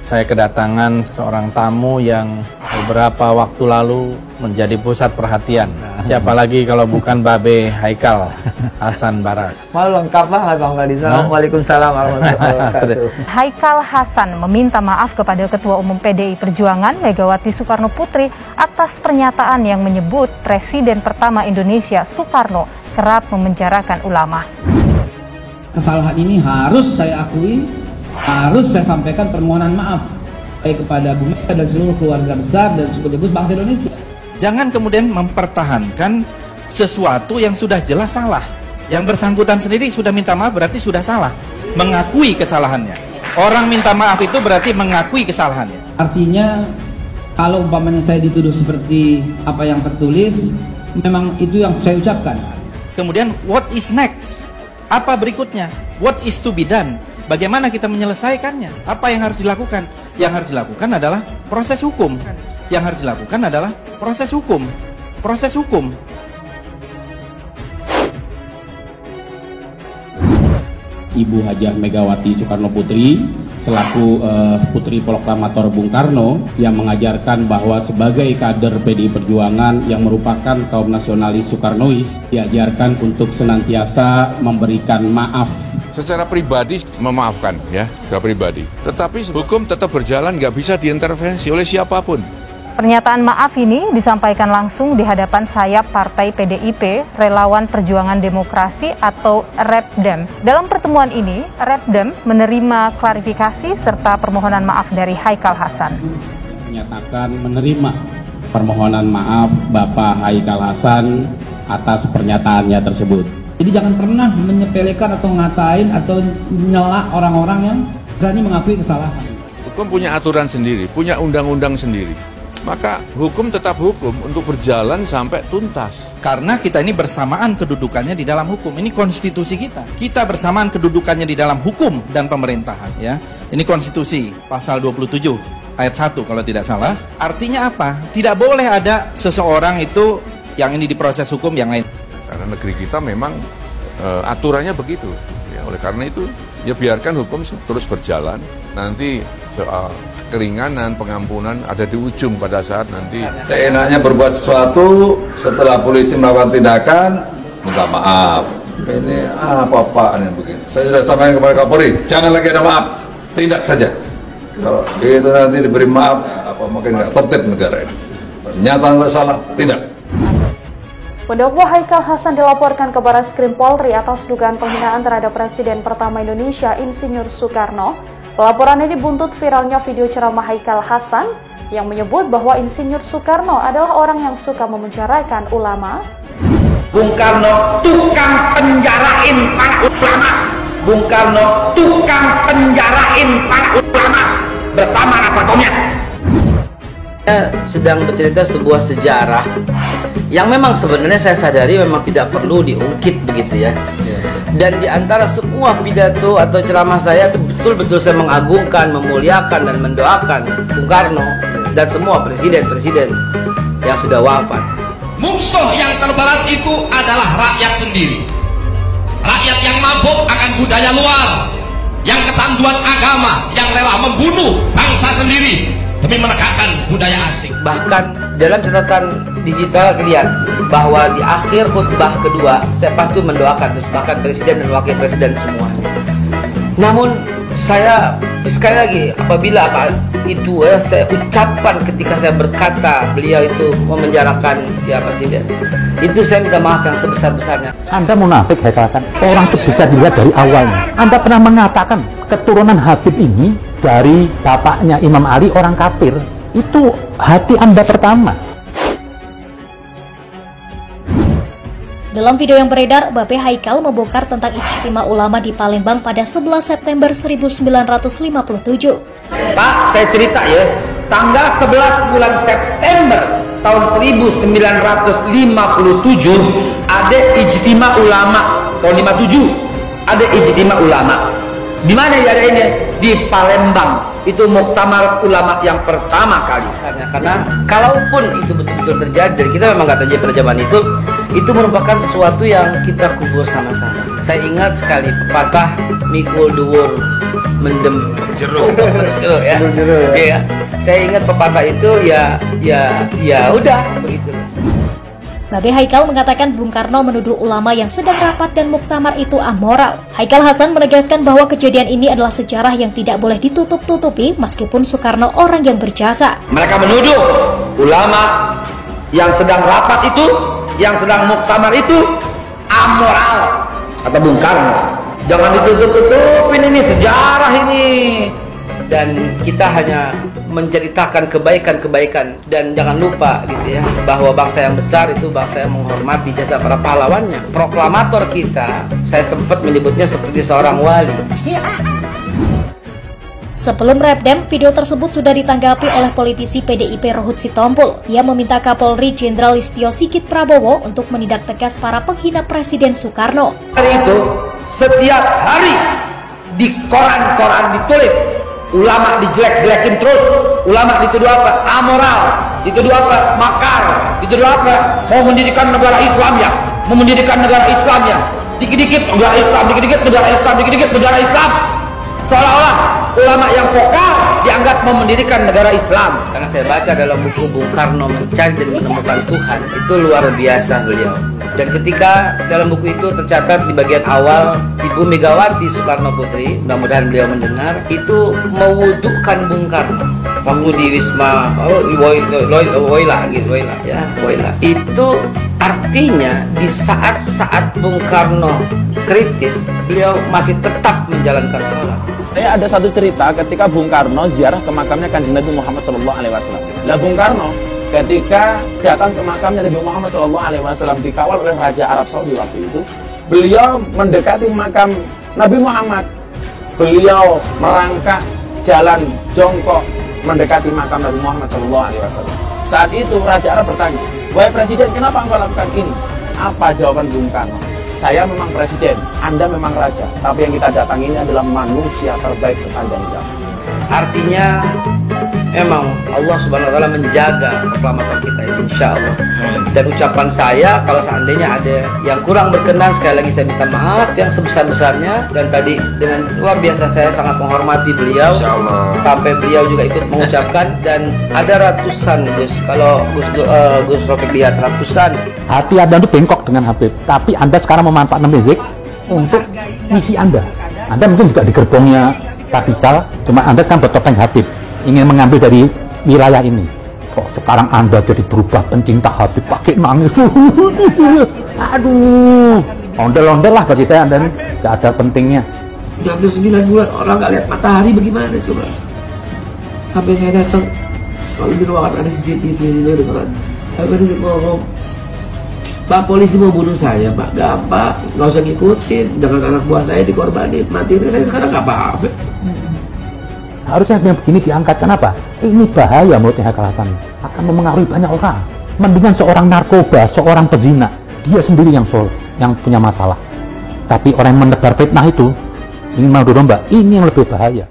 Saya kedatangan seorang tamu yang beberapa waktu lalu menjadi pusat perhatian. Siapa lagi kalau bukan Babe Haikal Hasan Baras. Malu lengkap banget Bang Tadi. Waalaikumsalam warahmatullahi wabarakatuh. Haikal Hasan meminta maaf kepada Ketua Umum PDI Perjuangan Megawati Soekarno Putri atas pernyataan yang menyebut Presiden pertama Indonesia Soekarno kerap memenjarakan ulama. Kesalahan ini harus saya akui, harus saya sampaikan permohonan maaf baik kepada Bu Mega dan seluruh keluarga besar dan sekaligus bangsa Indonesia. Jangan kemudian mempertahankan sesuatu yang sudah jelas salah. Yang bersangkutan sendiri sudah minta maaf berarti sudah salah, mengakui kesalahannya. Orang minta maaf itu berarti mengakui kesalahannya. Artinya kalau umpamanya saya dituduh seperti apa yang tertulis, memang itu yang saya ucapkan. Kemudian what is next? Apa berikutnya? What is to be done? Bagaimana kita menyelesaikannya? Apa yang harus dilakukan? Yang harus dilakukan adalah proses hukum. Yang harus dilakukan adalah proses hukum. Proses hukum. Ibu Hajah Megawati Soekarno Putri selaku putri proklamator Bung Karno yang mengajarkan bahwa sebagai kader PDI Perjuangan yang merupakan kaum nasionalis Soekarnois diajarkan untuk senantiasa memberikan maaf. Secara pribadi memaafkan ya, secara pribadi. Tetapi hukum tetap berjalan, nggak bisa diintervensi oleh siapapun. Pernyataan maaf ini disampaikan langsung di hadapan sayap Partai PDIP, Relawan Perjuangan Demokrasi atau REPDEM. Dalam pertemuan ini, REPDEM menerima klarifikasi serta permohonan maaf dari Haikal Hasan. Menyatakan menerima permohonan maaf Bapak Haikal Hasan atas pernyataannya tersebut. Jadi jangan pernah menyepelekan atau ngatain atau nyela orang-orang yang berani mengakui kesalahan. Hukum punya aturan sendiri, punya undang-undang sendiri. Maka hukum tetap hukum untuk berjalan sampai tuntas. Karena kita ini bersamaan kedudukannya di dalam hukum. Ini konstitusi kita. Kita bersamaan kedudukannya di dalam hukum dan pemerintahan. Ya, ini konstitusi pasal 27 ayat 1 kalau tidak salah. Artinya apa? Tidak boleh ada seseorang itu yang ini diproses hukum yang lain. Karena negeri kita memang aturannya begitu. Ya, oleh karena itu ya biarkan hukum terus berjalan. Nanti soal keringanan, pengampunan ada di ujung pada saat nanti. Seenaknya berbuat sesuatu setelah polisi melakukan tindakan, minta maaf. Ini apa-apaan yang begini. Saya sudah sampaikan kepada Kapolri, jangan lagi ada maaf, tindak saja. Kalau itu nanti diberi maaf, apa mungkin nggak tertib negara ini. Pernyataan salah, tidak. Pendakwa Haikal Hasan dilaporkan ke Barreskrim Polri atas dugaan penghinaan terhadap Presiden pertama Indonesia Insinyur Soekarno. Pelaporan ini buntut viralnya video ceramah Haikal Hasan yang menyebut bahwa Insinyur Soekarno adalah orang yang suka memenjarakan ulama. Bung Karno tukang penjarain para ulama. Bung Karno tukang penjarain para ulama bersama Rafatomnya. Saya sedang bercerita sebuah sejarah yang memang sebenarnya saya sadari memang tidak perlu diungkit begitu ya. Dan di antara semua pidato atau ceramah saya itu betul-betul saya mengagungkan, memuliakan dan mendoakan Bung Karno dan semua presiden-presiden yang sudah wafat. Musuh yang terberat itu adalah rakyat sendiri. Rakyat yang mabuk akan budaya luar, yang kecanduan agama, yang rela membunuh bangsa sendiri demi menegakkan budaya asing. Bahkan dalam catatan digital lihat bahwa di akhir khutbah kedua saya pasti mendoakan bahkan presiden dan wakil presiden semua. Namun saya sekali lagi apabila itu saya ucapkan ketika saya berkata beliau itu memenjarakan siapa sih dia, itu saya minta maaf yang sebesar-besarnya. Anda munafik Haikal Hasan. Orang itu bisa dilihat dari awalnya. Anda pernah mengatakan keturunan Habib ini dari bapaknya Imam Ali orang kafir. Itu hati Anda pertama. Dalam video yang beredar, Babe Haikal membongkar tentang ijtima ulama di Palembang pada 11 September 1957. Pak, saya cerita ya, tanggal 11 bulan September tahun 1957 ada ijtima ulama. Tahun 57 ada ijtima ulama. Di mana diadainnya? Di Palembang. Itu muktamar ulama yang pertama kali. Karena kalaupun itu betul-betul terjadi, dan kita memang nggak terjadi pada zaman itu merupakan sesuatu yang kita kubur sama-sama. Saya ingat sekali pepatah mikul dhuwur mendem jeruk ya. Ya. Saya ingat pepatah itu ya udah begitu. Babe Haikal mengatakan Bung Karno menuduh ulama yang sedang rapat dan muktamar itu amoral. Haikal Hasan menegaskan bahwa kejadian ini adalah sejarah yang tidak boleh ditutup-tutupi meskipun Soekarno orang yang berjasa. Mereka menuduh ulama yang sedang rapat itu, yang sedang muktamar itu amoral, kata Bung Karno. Jangan ditutup-tutupin, ini sejarah ini. Dan kita hanya menceritakan kebaikan-kebaikan, dan jangan lupa gitu ya, bahwa bangsa yang besar itu bangsa yang menghormati jasa para pahlawannya. Proklamator kita, saya sempat menyebutnya seperti seorang wali. Sebelum Repdem, video tersebut sudah ditanggapi oleh politisi PDIP Rohut Sitompul. Ia meminta Kapolri Jenderal Listio Sigit Prabowo untuk menindak tegas para penghina Presiden Soekarno. Hari itu, setiap hari di koran-koran ditulis ulama dijelek-jelekin terus, ulama dituduh apa? Amoral, dituduh apa? Makar, dituduh apa? Mau mendirikan negara Islam ya, mau mendirikan negara Islam ya. Dikit-dikit negara Islam, dikit-dikit negara Islam, dikit-dikit negara Islam. Seolah-olah ulama yang vokal dianggap mau mendirikan negara Islam. Karena saya baca dalam buku Bung Karno Mencari dan Menemukan Tuhan, itu luar biasa beliau. Dan ketika dalam buku itu tercatat di bagian awal, Ibu Megawati Soekarno Putri, mudah-mudahan beliau mendengar, itu mewudukkan Bung Karno waktu di Wisma Woyla. Itu artinya di saat-saat Bung Karno kritis, beliau masih tetap menjalankan sholat. Saya ada satu cerita ketika Bung Karno ziarah ke makamnya Kanjeng Nabi Muhammad SAW. Nah, Bung Karno ketika datang ke makamnya Nabi Muhammad SAW dikawal oleh Raja Arab Saudi waktu itu, beliau mendekati makam Nabi Muhammad. Beliau merangkak jalan jongkok mendekati makam Nabi Muhammad SAW. Saat itu Raja Arab bertanya, "Wahai Presiden, kenapa engkau lakukan ini?" Apa jawaban Bung Karno? "Saya memang presiden, Anda memang raja, tapi yang kita datang ini adalah manusia terbaik sepanjang zaman." Artinya memang Allah Subhanahu wa taala menjaga proklamator kita ini, insya Allah. Dan ucapan saya, kalau seandainya ada yang kurang berkenan, sekali lagi saya minta maaf yang sebesar-besarnya. Dan tadi dengan luar biasa saya sangat menghormati beliau, sampai beliau juga ikut mengucapkan. Dan ada ratusan Gus, kalau Gus Rafiq lihat ratusan. Hati Anda itu bengkok dengan Habib, tapi Anda sekarang memanfaatkan Rizik untuk misi Anda. Anda mungkin juga di gerbongnya Radikal, cuma Anda sekarang bertopeng Habib, ingin mengambil dari wilayah ini. Kok sekarang Anda jadi berubah pencinta Habib pakai nangis? Aduh, ondel-ondel lah bagi saya Anda nih, gak ada pentingnya. 39 bulan orang gak lihat matahari, bagaimana coba? Sampai saya datang, kalau di ruangan ada CCTV gitu kan. Sampai dia ngomong, "Pak, polisi mau bunuh saya, Pak." "Gampang, nggak usah ngikutin, dengan anak buah saya dikorbanin, mati saya sekarang nggak apa-apa." Harusnya yang begini diangkat, kenapa? Ini bahaya menurut Haikal Hasan, akan memengaruhi banyak orang. Mendingan seorang narkoba, seorang pezina, dia sendiri yang punya masalah. Tapi orang yang menebar fitnah itu, ini mau domba, ini yang lebih bahaya.